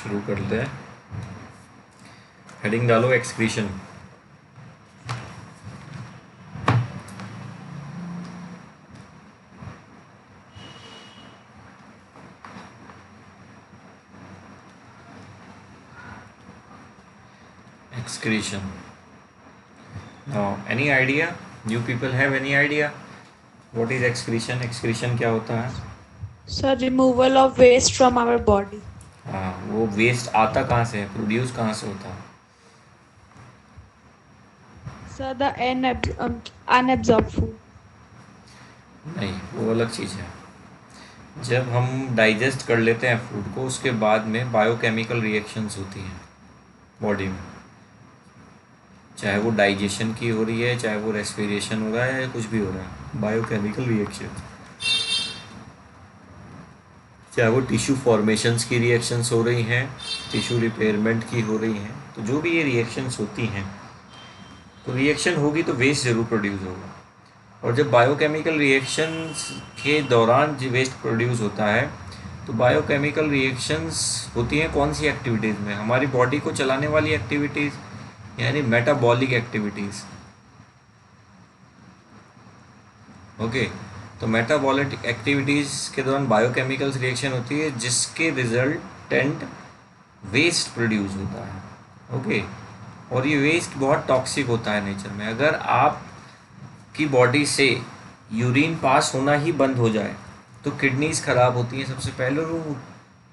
शुरू करते हैं। हेडिंग डालो excretion. Excretion. Now, any idea? You people have any idea? What is excretion? Excretion क्या होता है? Sir, removal of waste from our body. हाँ, वो वेस्ट आता कहाँ से है, प्रोड्यूस कहाँ से होता है? Sir, the unabsorbed food. नहीं, वो अलग चीज़ है। जब हम डाइजेस्ट कर लेते हैं फूड को, उसके बाद में बायोकेमिकल रिएक्शंस होती हैं बॉडी में, चाहे वो डाइजेशन की हो रही है, चाहे वो रेस्पिरेशन हो रहा है, या कुछ भी हो रहा है, बायोकेमिकल रिएक्शन, चाहे वो टिश्यू फॉर्मेशंस की रिएक्शंस हो रही हैं, टिश्यू रिपेयरमेंट की हो रही हैं, तो जो भी ये रिएक्शंस होती हैं, तो रिएक्शन होगी तो वेस्ट ज़रूर प्रोड्यूस होगा। और जब बायोकेमिकल रिएक्शंस के दौरान जो वेस्ट प्रोड्यूस होता है, तो बायोकेमिकल रिएक्शंस होती हैं कौन सी एक्टिविटीज़ में? हमारी बॉडी को चलाने वाली एक्टिविटीज़, यानी मेटाबॉलिक एक्टिविटीज़। ओके, तो मेटाबॉलिक एक्टिविटीज़ के दौरान बायोकेमिकल्स रिएक्शन होती है, जिसके रिजल्टेंट वेस्ट प्रोड्यूस होता है। ओके, और ये वेस्ट बहुत टॉक्सिक होता है नेचर में। अगर आप की बॉडी से यूरिन पास होना ही बंद हो जाए तो किडनीज ख़राब होती हैं सबसे पहले, और वो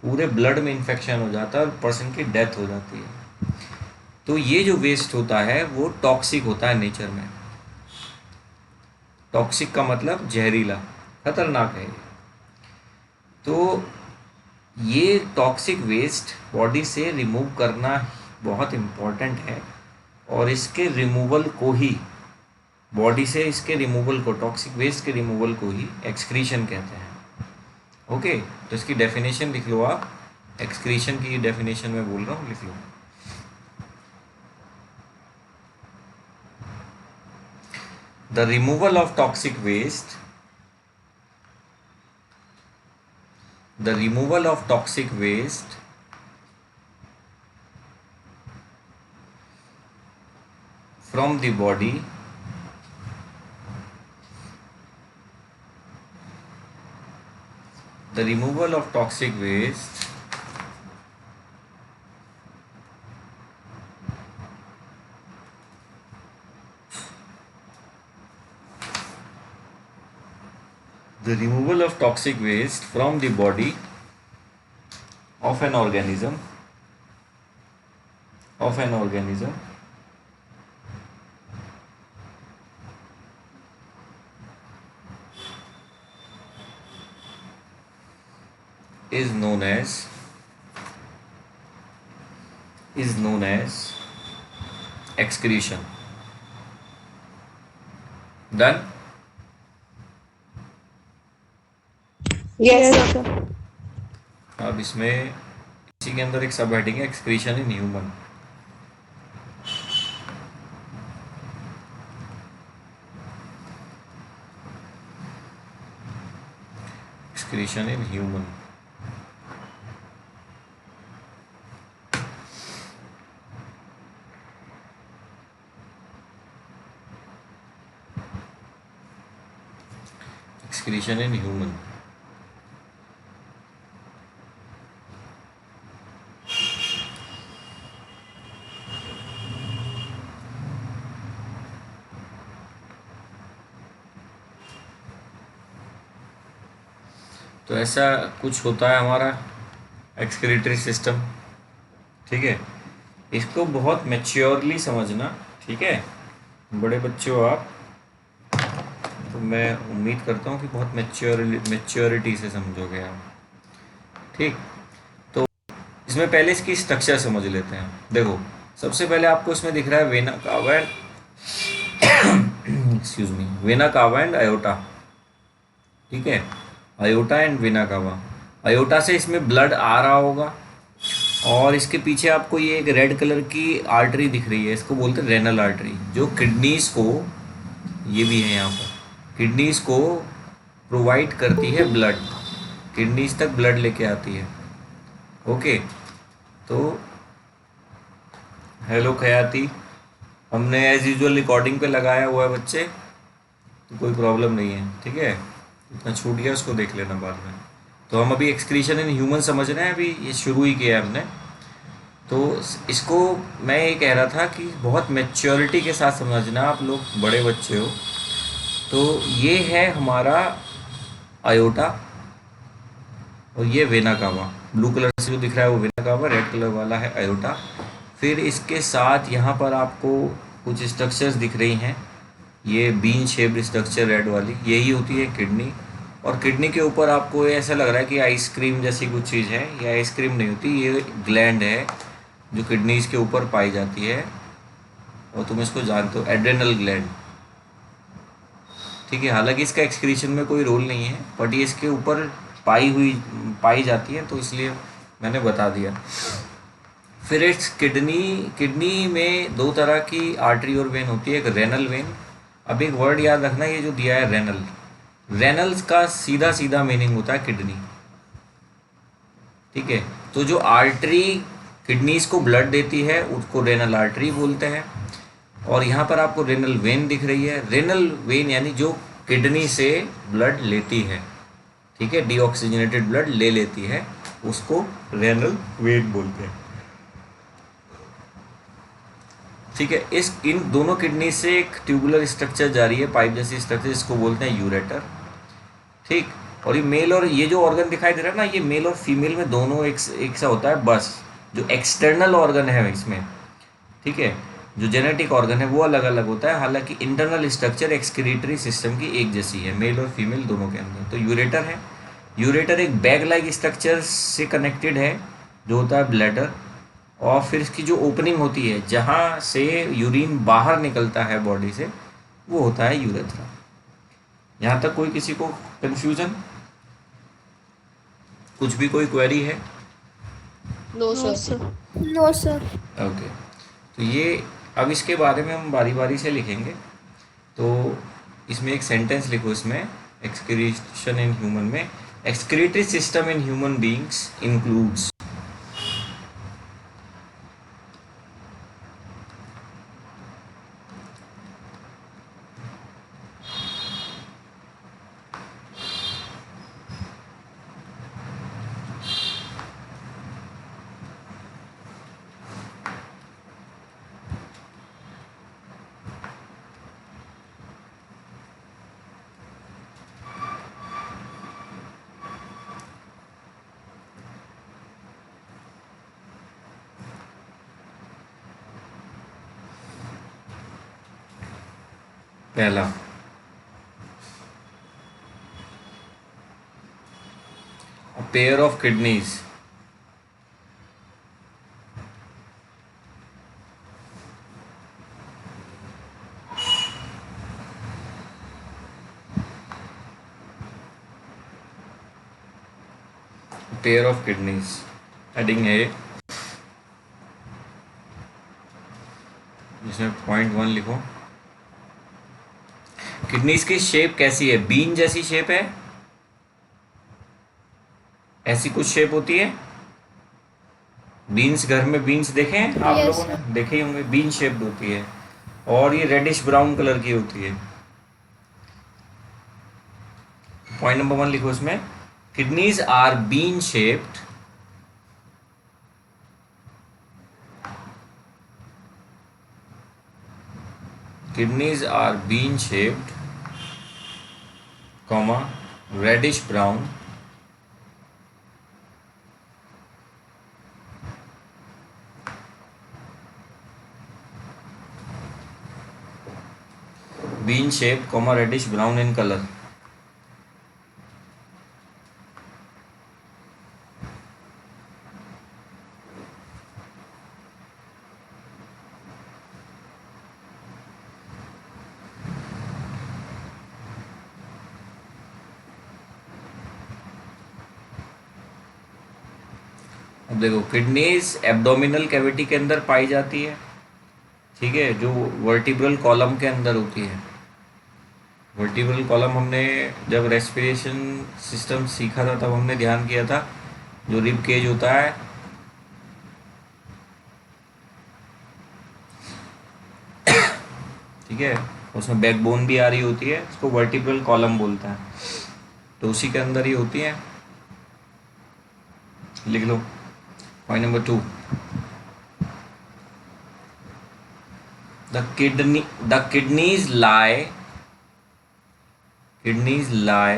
पूरे ब्लड में इन्फेक्शन हो जाता है और पर्सन की डेथ हो जाती है। तो ये जो वेस्ट होता है वो टॉक्सिक होता है नेचर में। टॉक्सिक का मतलब जहरीला, खतरनाक है ये। तो ये टॉक्सिक वेस्ट बॉडी से रिमूव करना बहुत इम्पॉर्टेंट है, और इसके रिमूवल को ही, बॉडी से इसके रिमूवल को, टॉक्सिक वेस्ट के रिमूवल को ही एक्सक्रीशन कहते हैं। ओके, तो इसकी डेफिनेशन लिख लो आप। एक्सक्रीशन की डेफिनेशन में बोल रहा हूँ, लिख लो। The removal of toxic waste, the removal of toxic waste from the body the removal of toxic waste the removal of toxic waste from the body of an organism is known as excretion. Done? Yes, sir. अब इसमें इसी के अंदर एक सब heading है, excretion in human. Excretion in human. Excretion in human. तो ऐसा कुछ होता है हमारा एक्सक्रीटरी सिस्टम, ठीक है। इसको बहुत मैच्योरली समझना, ठीक है। बड़े बच्चे हो आप, तो मैं उम्मीद करता हूँ कि बहुत मैच्योरिटी से समझोगे आप, ठीक। तो इसमें पहले इसकी स्ट्रक्चर समझ लेते हैं। देखो, सबसे पहले आपको इसमें दिख रहा है vena cava and excuse me, vena cava and iota, ठीक है। Iota and vena cava. Iota से इसमें ब्लड आ रहा होगा, और इसके पीछे आपको ये एक रेड कलर की आर्टरी दिख रही है, इसको बोलते हैं रेनल आर्टरी, जो किडनीज को, ये भी है यहाँ पर, किडनीज को प्रोवाइड करती है ब्लड, किडनीज तक ब्लड लेके आती है। ओके, तो हेलो खयाती, हमने एज यूजुअल रिकॉर्डिंग पे लगाया हुआ है बच्चे, तो कोई प्रॉब्लम नहीं है, ठीक है। इतना छूट गया उसको देख लेना बाद में। तो हम अभी एक्सक्रीशन इन ह्यूमन समझ रहे हैं, अभी ये शुरू ही किया है हमने। तो इसको मैं ये कह रहा था कि बहुत मैच्योरिटी के साथ समझना, आप लोग बड़े बच्चे हो। तो ये है हमारा आयोटा, और ये वेना कावा। ब्लू कलर से जो दिख रहा है वो वेना कावा, रेड कलर वाला है आयोटा। फिर इसके साथ यहाँ पर आपको कुछ स्ट्रक्चर्स दिख रही हैं, ये बीन शेप्ड स्ट्रक्चर रेड वाली, यही होती है किडनी। और किडनी के ऊपर आपको ये ऐसा लग रहा है कि आइसक्रीम जैसी कुछ चीज़ है, ये आइसक्रीम नहीं होती, ये ग्लैंड है जो किडनीज के ऊपर पाई जाती है, और तुम इसको जानते हो, एड्रेनल ग्लैंड, ठीक है। हालांकि इसका एक्सक्रीशन में कोई रोल नहीं है, बट ये इसके ऊपर पाई जाती है, तो इसलिए मैंने बता दिया। फिर इस किडनी में दो तरह की आर्टरी और वेन होती है, एक रेनल वेन। अब एक वर्ड याद रखना, ये जो दिया है रेनल, रेनल्स का सीधा सीधा मीनिंग होता है किडनी, ठीक है। तो जो आर्टरी किडनीज को ब्लड देती है उसको रेनल आर्टरी बोलते हैं। और यहाँ पर आपको रेनल वेन दिख रही है, रेनल वेन यानी जो किडनी से ब्लड लेती है, ठीक है, डीऑक्सीजनेटेड ब्लड ले लेती है, उसको रेनल वेन बोलते हैं, ठीक है। इन दोनों किडनी से एक ट्यूबुलर स्ट्रक्चर जारी है, पाइप जैसी स्ट्रक्चर, इसको बोलते हैं यूरेटर, ठीक। और ये मेल, और ये जो ऑर्गन दिखाई दे रहा है ना, ये मेल और फीमेल में दोनों एक सा होता है, बस जो एक्सटर्नल ऑर्गन है इसमें, ठीक है, जो जेनेटिक ऑर्गन है वो अलग अलग होता है। हालांकि इंटरनल स्ट्रक्चर एक्सक्रीटरी सिस्टम की एक जैसी है, मेल और फीमेल दोनों के अंदर। तो यूरेटर है, यूरेटर एक बैग लाइक स्ट्रक्चर से कनेक्टेड है जो होता है ब्लैडर, और फिर इसकी जो ओपनिंग होती है जहाँ से यूरिन बाहर निकलता है बॉडी से, वो होता है यूरेथ्रा। यहाँ तक कोई किसी को कंफ्यूजन, कुछ भी कोई क्वेरी है? No No, sir. sir. No sir. Okay, तो ये अब इसके बारे में हम बारी बारी से लिखेंगे। तो इसमें एक सेंटेंस लिखो, इसमें एक्सक्रीशन इन ह्यूमन में, excretory system in human beings includes, पहला a pair of kidneys, pair of kidneys, heading है जिसमें .1 लिखो। किडनीज की शेप कैसी है? बीन जैसी शेप है, ऐसी कुछ शेप होती है। बीन्स, घर में बीन्स देखे हैं आप Yes, लोगों ने, देखे ही होंगे, बीन शेप्ड होती है, और ये रेडिश ब्राउन कलर की होती है। पॉइंट नंबर 1 लिखो इसमें, kidneys are bean shaped, kidneys are bean shaped, comma, reddish brown, bean shaped, comma, reddish brown in color. अब देखो, किडनीज एब्डोमिनल कैविटी के अंदर पाई जाती है, ठीक है, जो वर्टिब्रल कॉलम के अंदर होती है। वर्टिब्रल कॉलम हमने जब रेस्पिरेशन सिस्टम सीखा था तब हमने ध्यान किया था, जो रिब केज होता है ठीक है, उसमें बैकबोन भी आ रही होती है, इसको वर्टिब्रल कॉलम बोलते हैं, तो उसी के अंदर ही होती है। लिख लो point number 2, the kidneys lie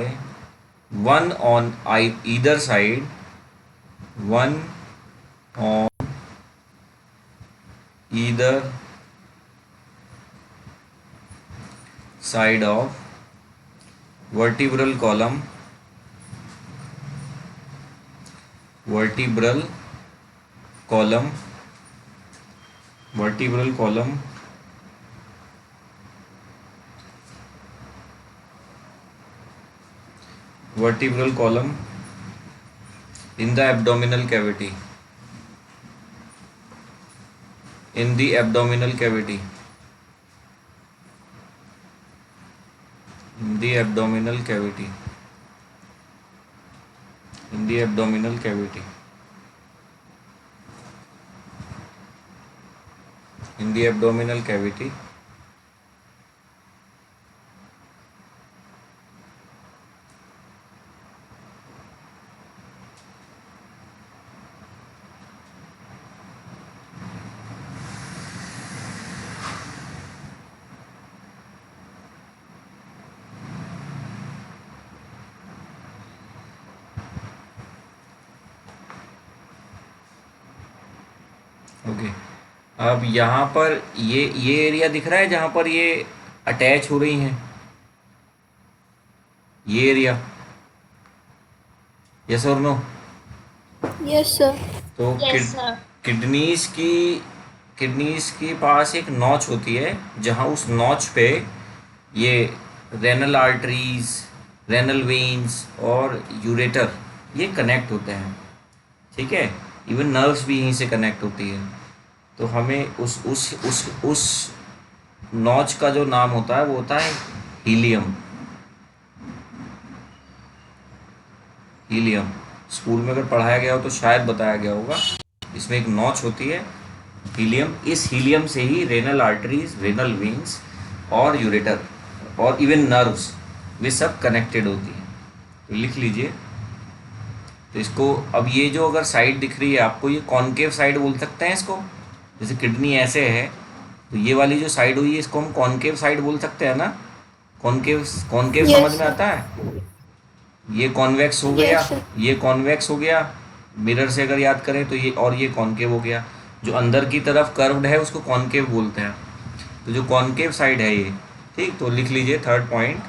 one on either side, one on either side of vertebral column, vertebral column, vertebral column vertebral column in the abdominal cavity, in the abdominal cavity, in the abdominal cavity, in the abdominal cavity, in the abdominal cavity. Okay, अब यहाँ पर ये area दिख रहा है जहाँ पर ये अटैच हो रही हैं, ये एरिया, यस और नो? Yes, sir. तो Yes, sir. किडनीज की किडनीज के पास एक नॉच होती है, जहाँ उस नॉच पे ये रेनल आर्टरीज, रेनल वेन्स और यूरेटर ये कनेक्ट होते हैं, ठीक है, इवन नर्व्स भी यहीं से कनेक्ट होती है। तो हमें उस नॉच का जो नाम होता है वो होता है हीलियम। हीलियम स्कूल में अगर पढ़ाया गया हो तो शायद बताया गया होगा, इसमें एक नॉच होती है हीलियम, इस हीलियम से ही रेनल आर्टरीज, रेनल वेन्स और यूरेटर और इवन नर्व्स वे सब कनेक्टेड होती हैं। तो लिख लीजिए, तो इसको अब ये जो अगर साइड दिख रही है आपको, ये कॉनकेव साइड बोल सकते हैं इसको, जैसे किडनी ऐसे है तो ये वाली जो साइड हुई है इसको हम कॉनकेव साइड बोल सकते हैं ना। कॉनकेव कॉनकेव Yes, समझ में sir. आता है, ये कॉन्वेक्स हो गया, Yes, sir. ये कॉन्वेक्स हो गया, मिरर से अगर याद करें तो ये, और ये कॉनकेव हो गया, जो अंदर की तरफ कर्व्ड है उसको कॉनकेव बोलते हैं, तो जो कॉनकेव साइड है ये, ठीक। तो लिख लीजिए third point,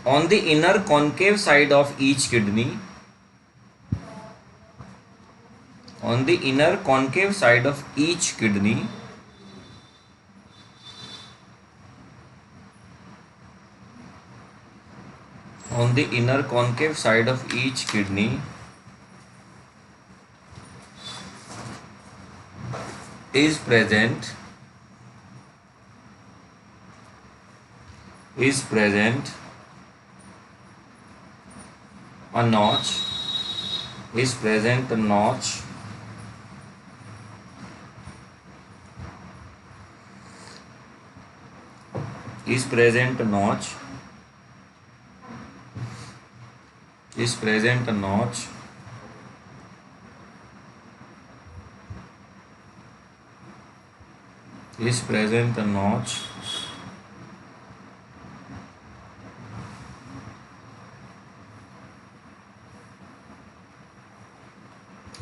on the inner concave side of each kidney, on the inner concave side of each kidney, on the inner concave side of each kidney is present a notch, is present a notch is present a notch is present a notch is present a notch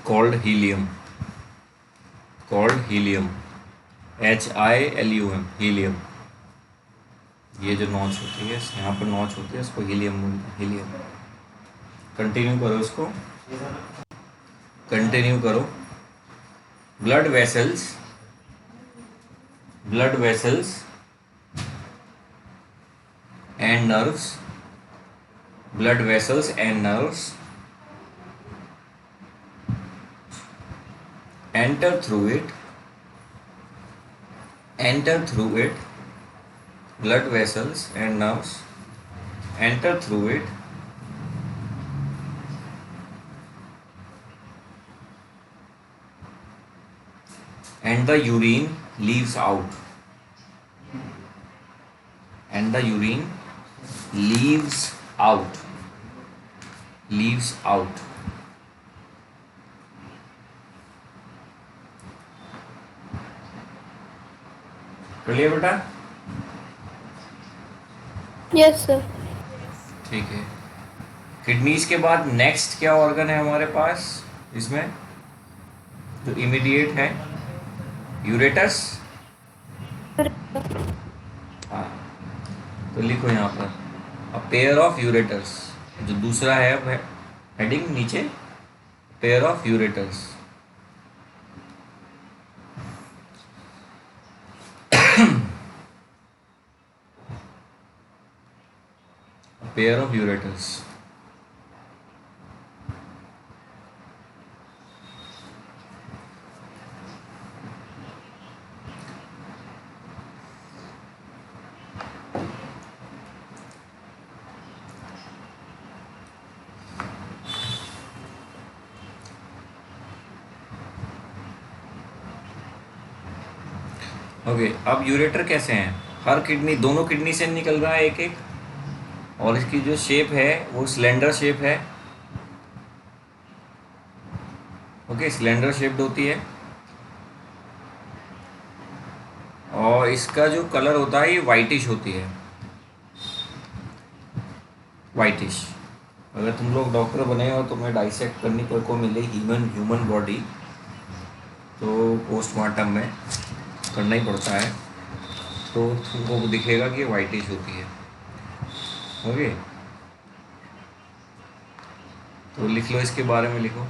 called helium, HILUM, helium. ये जो notch होती है, यहाँ पर notch होती है, इसको helium बोलते हैं, हीलियम। कंटिन्यू करो इसको, कंटिन्यू करो। Blood vessels and nerves, blood vessels and nerves enter through it, blood vessels and nerves enter through it and the urine leaves out, and the urine leaves out. कर लिया बेटा? Yes, sir. ठीक है. Kidneys के बाद next क्या organ है हमारे पास इसमें जो इमीडिएट है? यूरेटस. हाँ, तो लिखो यहाँ पर अ पेयर ऑफ यूरेटर्स. जो दूसरा है हेडिंग नीचे, pair of ureters. Pair of ureters. Okay, अब यूरेटर कैसे हैं? हर किडनी, दोनों किडनी से निकल रहा है एक एक, और इसकी जो शेप है वो सिलेंडर शेप है. ओके, सिलेंडर शेप्ड होती है, और इसका जो कलर होता है ये वाइटिश होती है. वाइटिश. अगर तुम लोग डॉक्टर बने हो तो मैं डाइसेक्ट करने को मिले ह्यूमन बॉडी, तो पोस्टमार्टम में करना ही पड़ता है, तो तुमको दिखेगा कि वाइटिश होती है. ओके, तो लिख लो, इसके बारे में लिखो.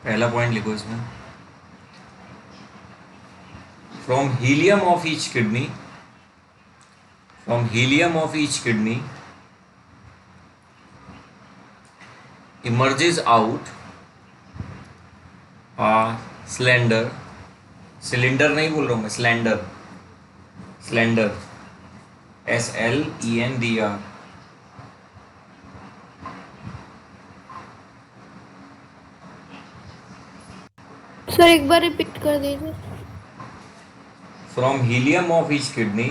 पहला पॉइंट लिखो इसमें. From hilum of each kidney emerges out a cylinder नहीं बोल रहा हूँ मैं, सिलेंडर SLENDR. सर एक बार रिपीट कर दीजिए. From hilum of each kidney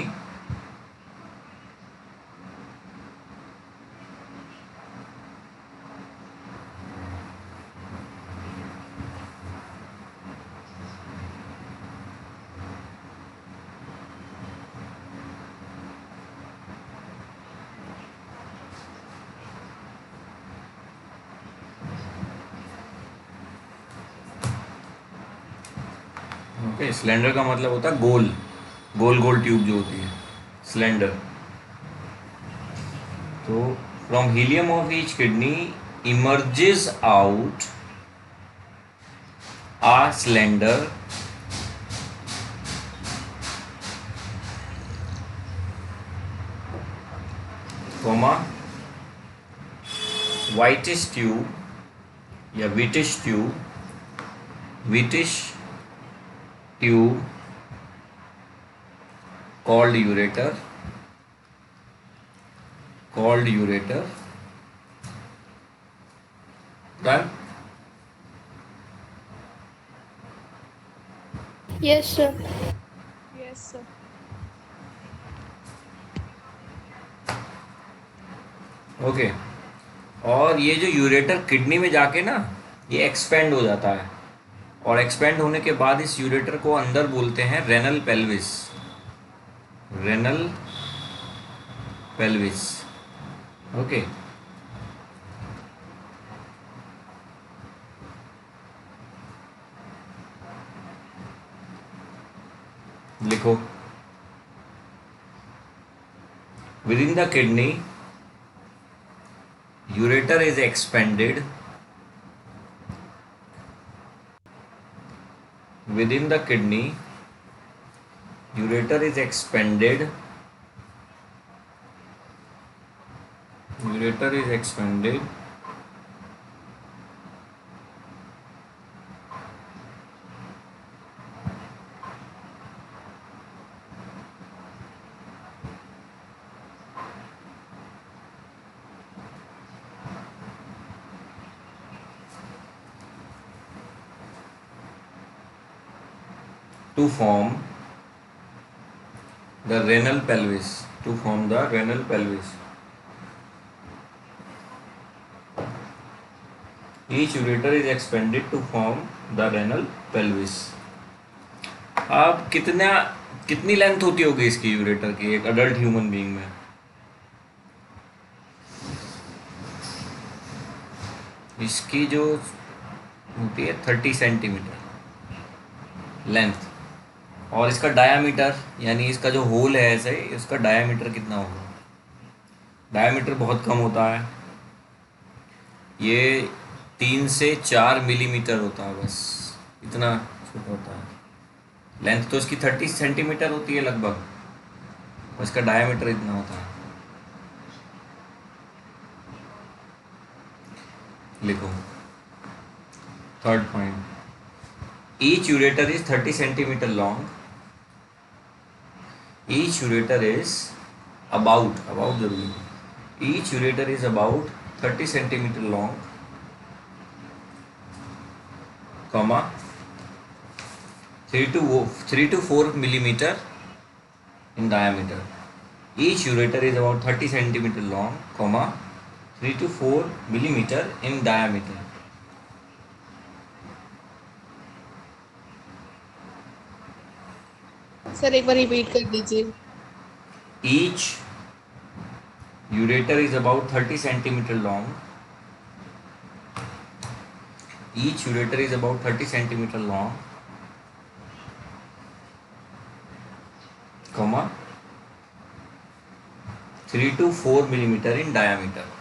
okay. Cylinder का मतलब होता है गोल गोल ट्यूब जो होती है, सिलेंडर. तो from hilum of each kidney emerges out a cylinder comma whitish tube या whitish tube called ureter. Done? Yes, sir. Yes, sir. Okay. और ये जो यूरेटर किडनी में जाके ना ये एक्सपेंड हो जाता है, और एक्सपेंड होने के बाद इस यूरेटर को अंदर बोलते हैं रेनल पेल्विस. ओके. लिखो. With in the kidney ureter is expanded. Within the kidney ureter is expanded. To form the renal pelvis. to form the renal pelvis. Each ureter is expanded to form the renal pelvis. अब कितनी length होती होगी इसकी ureter की एक adult human being में? इसकी जो होती है 30 सेंटीमीटर लेंथ, और इसका डायामीटर यानी इसका जो होल है ऐसे इसका डायामीटर कितना होगा? डायामीटर बहुत कम होता है, ये 3 से 4 मिलीमीटर होता है, बस इतना छोटा होता है। लेंथ तो इसकी 30 सेंटीमीटर होती है लगभग, और इसका डायामीटर इतना होता है। लिखो third point, each ureter is 30 centimetre long. Each ureter is about जरूरी, each ureter is about 30 centimeter long, comma 3 to 4 millimeter in diameter. Each ureter is about 30 centimeter long, comma 3 to 4 millimeter in diameter. Sir एक बार repeat कर दीजिए. Each ureter is about 30 centimeter long. Each ureter is about 30 centimeter long, comma 3 to 4 millimeter in diameter.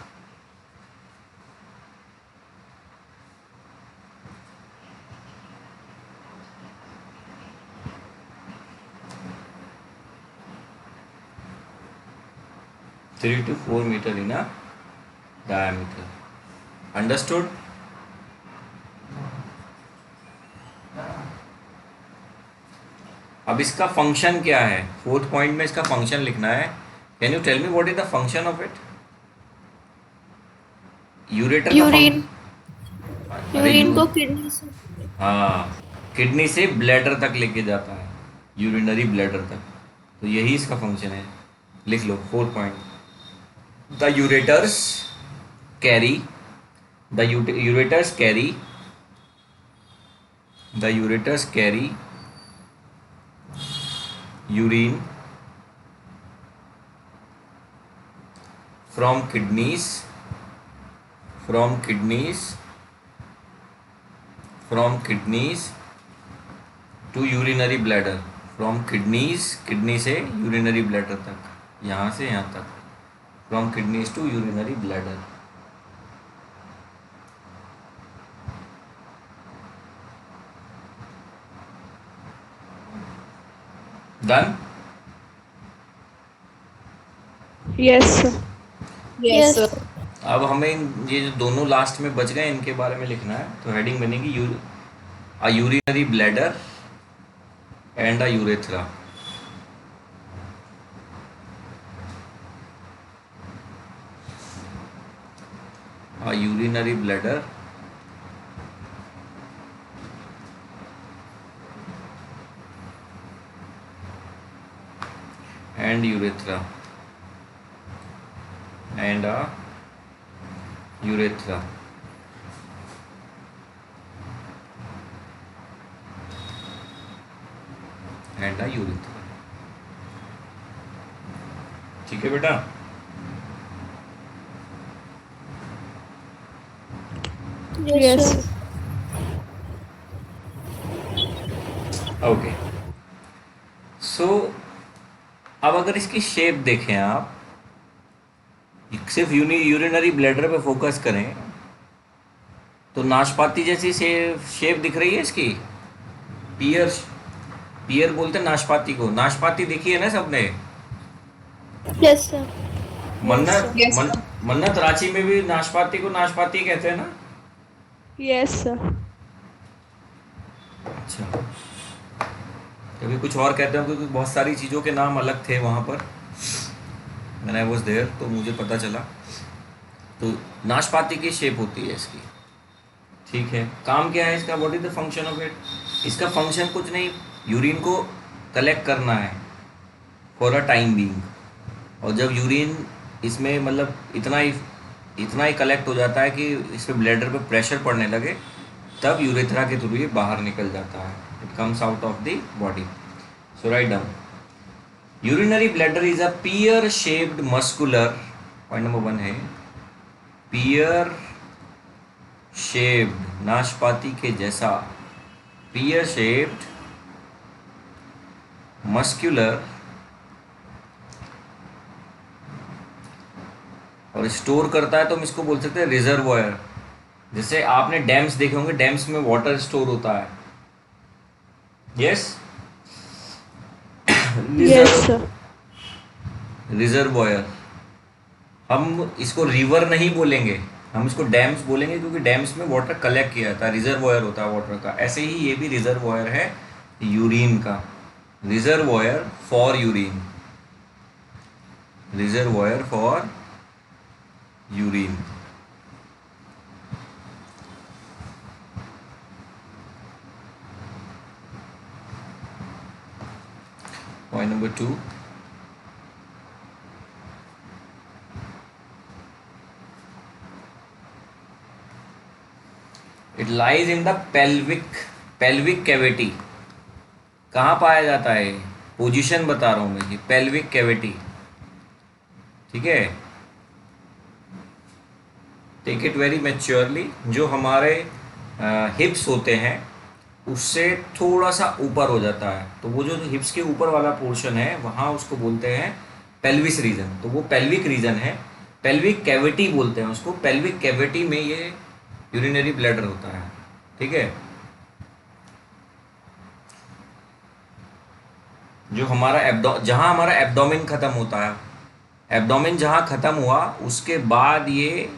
Three to 4 meter in a diameter. Understood? अब इसका function क्या है? Fourth point में इसका function लिखना है. Can you tell me what is the function of it? Ureter urine का urine को किडनी से हाँ, किडनी से ब्लैडर तक लेके जाता है, यूरिनरी ब्लैडर तक. तो यही इसका फंक्शन है. लिख लो fourth point. The ureters carry urine from kidneys to urinary bladder. From kidney से urinary bladder तक, यहाँ से यहाँ तक. From kidneys to urinary bladder. Done? Yes sir. Yes, sir. अब हमें ये जो दोनों लास्ट में बच गए इनके बारे में लिखना है. तो हेडिंग बनेगी a urinary bladder and a urethra. A urinary bladder and urethra and a urethra. And a urethra. ठीक है बेटा? Yes sir. sir. ओके. सो अब अगर इसकी शेप देखें आप, सिर्फ यूरिनरी ब्लैडर पे फोकस करें तो नाशपाती जैसी शेप दिख रही है इसकी. पियर बोलते हैं नाशपाती को. नाशपाती दिखी है ना सबने? Yes sir. Yes, sir. मन्नत रांची में भी नाशपाती को नाशपाती कहते हैं ना? Yes sir. अच्छा, कभी कुछ और कहते हैं क्योंकि बहुत सारी चीज़ों के नाम अलग थे वहाँ पर. When I was there तो मुझे पता चला. तो नाशपाती की शेप होती है इसकी. ठीक है. काम क्या है इसका? What is the function of it? इसका फंक्शन कुछ नहीं, यूरिन को कलेक्ट करना है फॉर अ टाइम बीइंग. और जब यूरिन इसमें मतलब इतना ही कलेक्ट हो जाता है कि इस पे ब्लैडर पे प्रेशर पड़ने लगे, तब यूरेथ्रा के थ्रू ये बाहर निकल जाता है, it comes out of the body. So write down, urinary bladder is a pear shaped muscular, point number 1 है पियर शेप्ड, नाशपाती के जैसा, पियर शेप्ड मस्कुलर और स्टोर करता है तो हम इसको बोल सकते हैं रिजर्वॉयर. जैसे आपने डैम्स देखे होंगे, डैम्स में वाटर स्टोर होता है. Yes, Yes, sir. रिजर्वॉयर. हम इसको रिवर नहीं बोलेंगे, हम इसको डैम्स बोलेंगे, क्योंकि डैम्स में वाटर कलेक्ट किया जाता है, रिजर्वॉयर होता है वाटर का. ऐसे ही ये भी रिजर्वॉयर है यूरिन का, reservoir for urine, reservoir for urine. Point number 2, it lies in the pelvic cavity. कहाँ पाया जाता है, पोजीशन बता रहा हूँ मैं कि पेल्विक कैविटी. ठीक है, टेक इट वेरी मैच्योरली. जो हमारे हिप्स होते हैं उससे थोड़ा सा ऊपर हो जाता है, तो वो जो हिप्स के ऊपर वाला पोर्शन है वहाँ उसको बोलते हैं पेल्विस रीजन. तो वो पेल्विक रीजन है, पेल्विक कैविटी बोलते हैं उसको. पेल्विक कैविटी में ये यूरिनरी ब्लैडर होता है. ठीक है, जो हमारा जहाँ हमारा एब्डोमेन खत्म होता है, एब्डोमेन जहाँ खत्म हुआ उसके बाद ये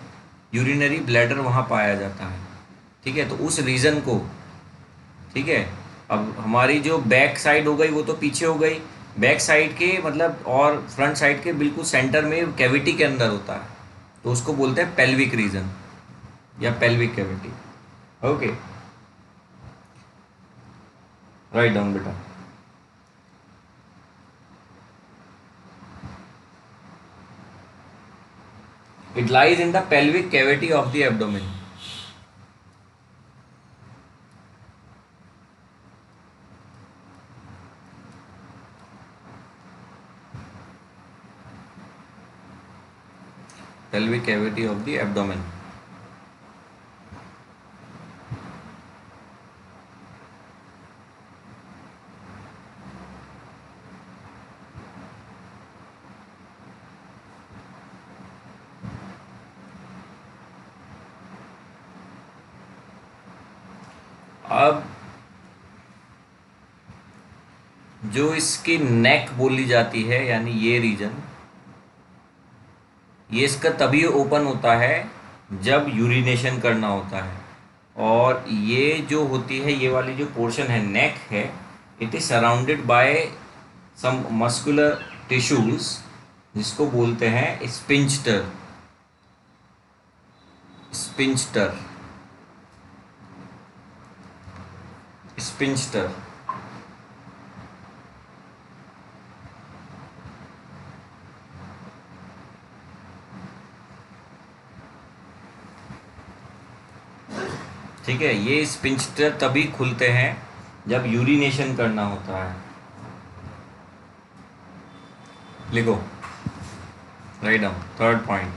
यूरिनरी ब्लैडर वहाँ पाया जाता है. ठीक है, तो उस रीजन को, ठीक है, अब हमारी जो बैक साइड हो गई वो तो पीछे हो गई, बैक साइड के मतलब और फ्रंट साइड के बिल्कुल सेंटर में कैविटी के अंदर होता है, तो उसको बोलते हैं पेल्विक रीजन या pelvic cavity. Okay, write down बेटा. It lies in the pelvic cavity of the abdomen. Pelvic cavity of the abdomen. अब जो इसकी नेक बोली जाती है, यानी ये रीजन, ये इसका तभी ओपन होता है जब यूरिनेशन करना होता है. और ये जो होती है, ये वाली जो पोर्शन है, नेक है, it is surrounded by some muscular tissues जिसको बोलते हैं स्पिंचटर. स्पिंचटर, स्पिंचटर. ठीक है, ये स्पिंचटर तभी खुलते हैं जब यूरिनेशन करना होता है. लिखो, write down. Third point,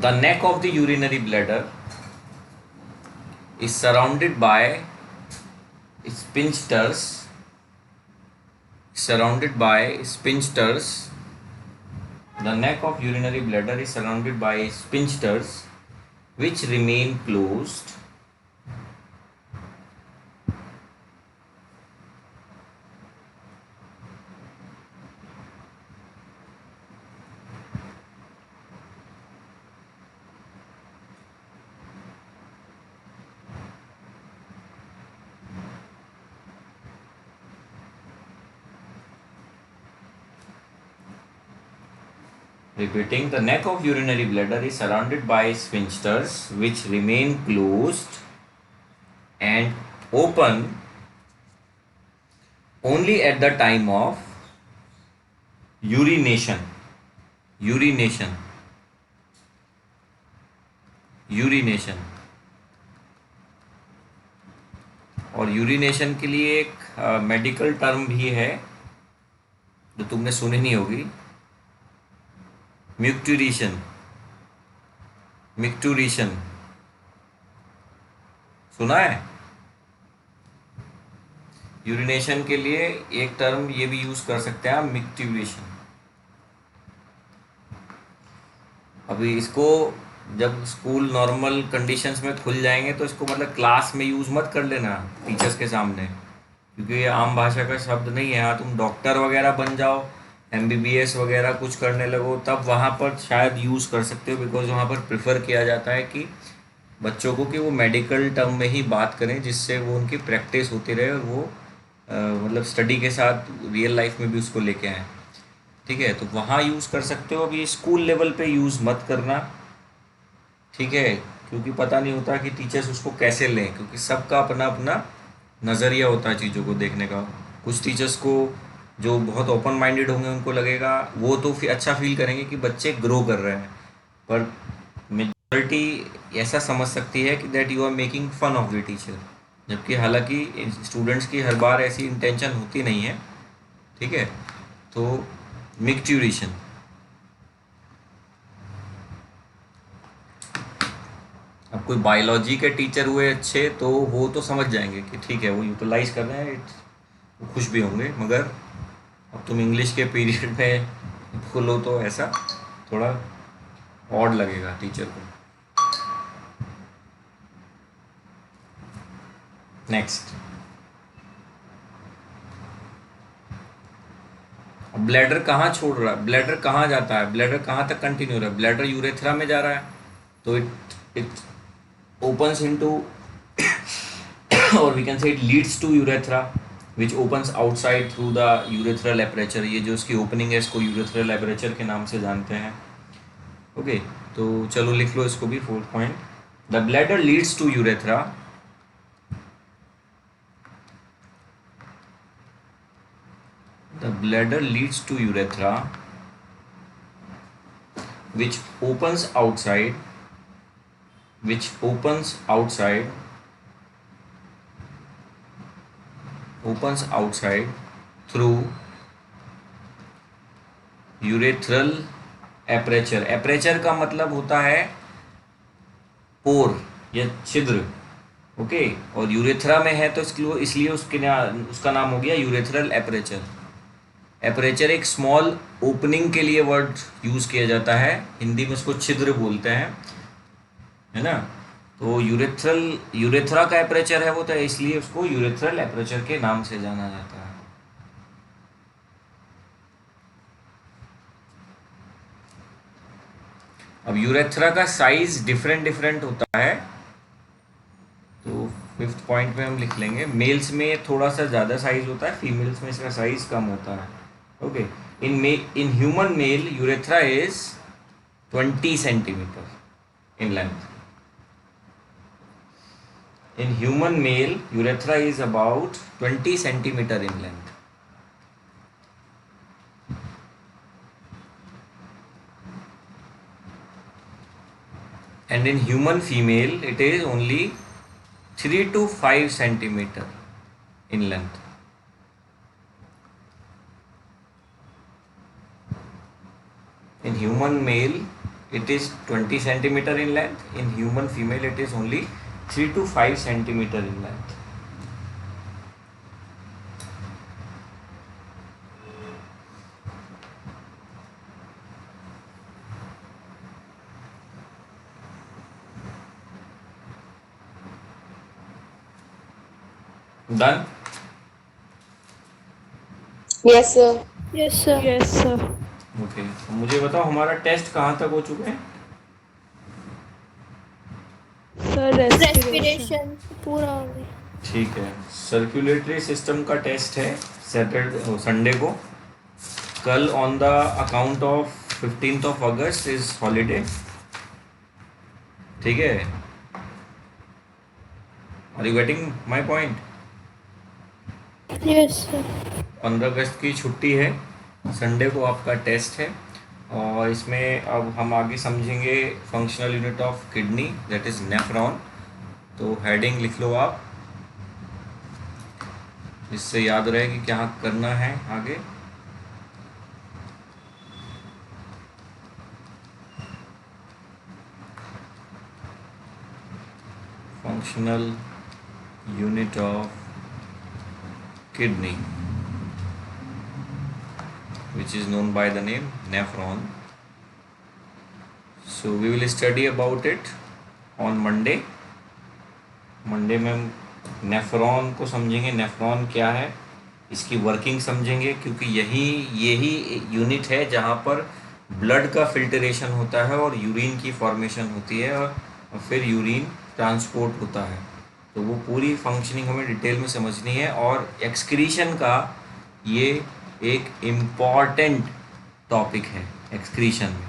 the neck of the urinary bladder is surrounded by sphincters, surrounded by sphincters. The neck of urinary bladder is surrounded by sphincters which remain closed Repeating, the neck of urinary bladder is surrounded by sphincters which remain closed and open only at the time of urination. urination urination और urination के लिए एक medical term भी है जो तुमने सुनी नहीं होगी, म्यूक्टूरेशन। म्यूक्टूरेशन सुना है? यूरिनेशन के लिए एक टर्म ये भी यूज कर सकते हैं आप, म्यूक्टूरेशन। अभी इसको जब स्कूल नॉर्मल कंडीशंस में खुल जाएंगे तो इसको मतलब क्लास में यूज़ मत कर लेना टीचर्स के सामने, क्योंकि ये आम भाषा का शब्द नहीं है। हाँ, तुम डॉक्टर वगैरह बन जाओ, एमबीबीएस वगैरह कुछ करने लगो, तब वहाँ पर शायद यूज़ कर सकते हो, बिकॉज वहाँ पर प्रेफर किया जाता है कि बच्चों को कि वो मेडिकल टर्म में ही बात करें, जिससे वो उनकी प्रैक्टिस होती रहे और वो मतलब स्टडी के साथ रियल लाइफ में भी उसको लेके आएँ। ठीक है, तो वहाँ यूज़ कर सकते हो। अभी स्कूल लेवल पे यूज़ मत करना, ठीक है, क्योंकि पता नहीं होता कि टीचर्स उसको कैसे लें, क्योंकि सबका अपना अपना नज़रिया होता है चीज़ों को देखने का। कुछ टीचर्स को जो बहुत ओपन माइंडेड होंगे उनको लगेगा, वो तो फिर अच्छा फील करेंगे कि बच्चे ग्रो कर रहे हैं, पर मेजॉरिटी ऐसा समझ सकती है कि that you are making fun of the teacher, जबकि हालांकि स्टूडेंट्स की हर बार ऐसी इंटेंशन होती नहीं है। ठीक है, तो मिक्चुरेशन। अब कोई बायोलॉजी के टीचर हुए अच्छे तो वो तो समझ जाएंगे कि ठीक है वो यूटिलाइज कर रहे हैं, वो खुश भी होंगे। मगर अब तुम इंग्लिश के पीरियड में बोलो तो ऐसा थोड़ा ऑड लगेगा टीचर को। नेक्स्ट, ब्लैडर कहाँ छोड़ रहा है, ब्लैडर कहाँ जाता है, ब्लैडर कहाँ तक कंटिन्यू हो रहा है? ब्लैडर यूरेथ्रा में जा रहा है, तो it opens into or we can say it leads to urethra which opens outside through the urethral aperture। ये जो इसकी ओपनिंग है इसको यूरेथ्रल एपरेचर के नाम से जानते हैं। ओके, तो चलो लिख लो इसको भी, 4th point. The bladder leads to urethra, the bladder leads to urethra which opens outside which opens outside through urethral aperture। aperture का मतलब होता है पोर या छिद्र। ओके, और यूरेथ्रा में है तो इसलिए उसका नाम हो गया यूरेथ्रल एपरेचर। एपरेचर एक स्मॉल ओपनिंग के लिए वर्ड यूज किया जाता है, हिंदी में उसको छिद्र बोलते हैं, है ना। तो यूरेथ्रा का एपरेचर है वो, तो इसलिए उसको यूरेथ्रल एपरेचर के नाम से जाना जाता है। अब यूरेथ्रा का साइज डिफरेंट होता है, तो 5th पॉइंट में हम लिख लेंगे, मेल्स में थोड़ा सा ज़्यादा साइज होता है, फीमेल्स में इसका साइज कम होता है। Okay, in human male urethra is 20 centimetre in length. In human male, urethra is about 20 centimeter in length. And in human female, it is only 3 to 5 centimeter in length. In human male, it is 20 centimeter in length. In human female, it is only 3 to 5 centimeter in length. Done? Yes, sir. Yes, sir. Yes, sir. Okay, मुझे बताओ हमारा test कहाँ तक हो चुके हैं? Sir, respiration. Respiration पूरा हो गया। ठीक है, सर्कुलेटरी सिस्टम का टेस्ट है संडे को। कल on the account of 15th of August is holiday. ठीक है, are you getting my point? Yes, sir. 15 अगस्त की छुट्टी है, संडे को आपका टेस्ट है। और इसमें अब हम आगे समझेंगे functional unit of kidney that is nephron. तो हेडिंग लिख लो आप, इससे याद रहे कि क्या करना है आगे। Functional unit of kidney which is known by the name nephron. So we will study about it on Monday में हम नेफ्रॉन को समझेंगे, नेफ्रॉन क्या है, इसकी वर्किंग समझेंगे, क्योंकि यही यूनिट है जहाँ पर ब्लड का फिल्टरेशन होता है और यूरिन की फॉर्मेशन होती है और फिर यूरिन ट्रांसपोर्ट होता है। तो वो पूरी फंक्शनिंग हमें डिटेल में समझनी है। और एक्सक्रीशन का ये एक इम्पॉर्टेंट टॉपिक है, एक्सक्रीशन में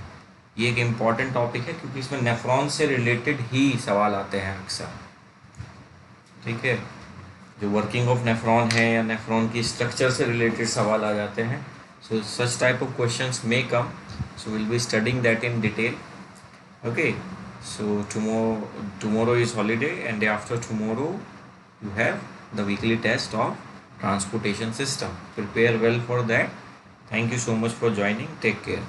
ये एक इम्पॉर्टेंट टॉपिक है क्योंकि इसमें नेफ्रॉन से रिलेटेड ही सवाल आते हैं अक्सर। ठीक है, जो वर्किंग ऑफ नेफ्रॉन है या नेफ्रॉन की स्ट्रक्चर से रिलेटेड सवाल आ जाते हैं। So such type of questions may come, so will be studying that in detail. Okay, so tomorrow is holiday and day after tomorrow you have the weekly test of transportation system. Prepare well for that. Thank you so much for joining. Take care.